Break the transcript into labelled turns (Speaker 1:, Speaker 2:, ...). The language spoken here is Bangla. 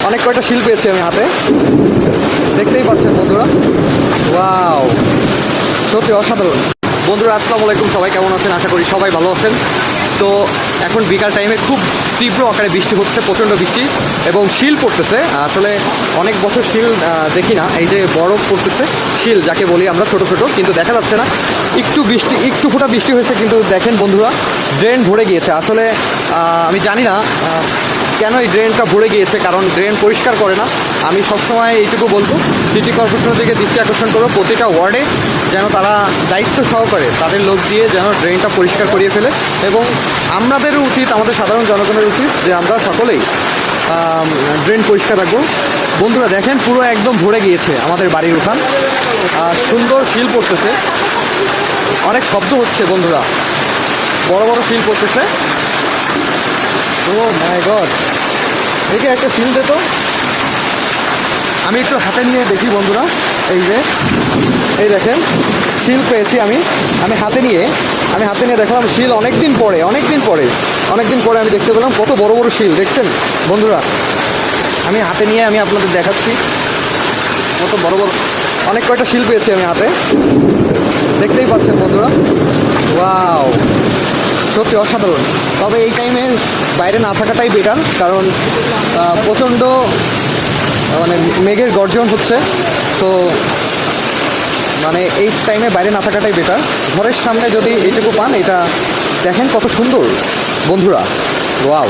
Speaker 1: অনেক কয়টা শিল পেয়েছি আমি হাতে, দেখতেই পাচ্ছেন বন্ধুরা। ওয়াও, সত্যি অসাধারণ। বন্ধুরা আসসালামু আলাইকুম, সবাই কেমন আছেন? আশা করি সবাই ভালো আছেন। তো এখন বিকাল টাইমে খুব তীব্র আকারে বৃষ্টি হচ্ছে, প্রচণ্ড বৃষ্টি এবং শিল পড়তেছে। আসলে অনেক বছর শিল দেখি না, এই যে বরফ পড়তেছে, শিল যাকে বলি আমরা, ছোট ছোট, কিন্তু দেখা যাচ্ছে না। একটু ফোঁটা বৃষ্টি হয়েছে, কিন্তু দেখেন বন্ধুরা, ড্রেন ভরে গিয়েছে। আসলে আমি জানি না কেন এই ড্রেনটা ভরে গিয়েছে, কারণ ড্রেন পরিষ্কার করে না। আমি সবসময় এইটুকু বলবো, সিটি কর্পোরেশনের দিকে দৃষ্টি আকর্ষণ করবো, প্রতিটা ওয়ার্ডে যেন তারা দায়িত্ব সহকারে তাদের লোক দিয়ে যেন ড্রেনটা পরিষ্কার করিয়ে ফেলে। এবং আমাদেরও উচিত, আমাদের সাধারণ জনগণের উচিত যে আমরা সকলেই ড্রেন পরিষ্কার রাখবো। বন্ধুরা দেখেন, পুরো একদম ভরে গিয়েছে আমাদের বাড়ির উঠান, সুন্দর শিল পড়তেছে, অনেক শব্দ হচ্ছে বন্ধুরা, বড় বড় শিল পড়তেছে। ও মাই গড, দেখে একটা শিল দে তো, আমি একটু হাতে নিয়ে দেখি বন্ধুরা। এই দেখেন, শিল পেয়েছি আমি হাতে নিয়ে দেখলাম শিল অনেক দিন পরে আমি দেখতে পেলাম কত বড় বড় শিল। দেখছেন বন্ধুরা, আমি হাতে নিয়ে আপনাদের দেখাচ্ছি কত বড় বড় অনেক কয়টা শিল পেয়েছি আমি হাতে, দেখতেই পাচ্ছেন বন্ধুরা। ওয়াও, সত্যি অসাধারণ। তবে এই টাইমে বাইরে না থাকাটাই বেটার, কারণ প্রচণ্ড মানে মেঘের গর্জন হচ্ছে। তো মানে এই টাইমে বাইরে না থাকাটাই বেটার। ঘরের সামনে যদি এইটুকু পান, এটা দেখেন কত সুন্দর বন্ধুরা। ওয়াও।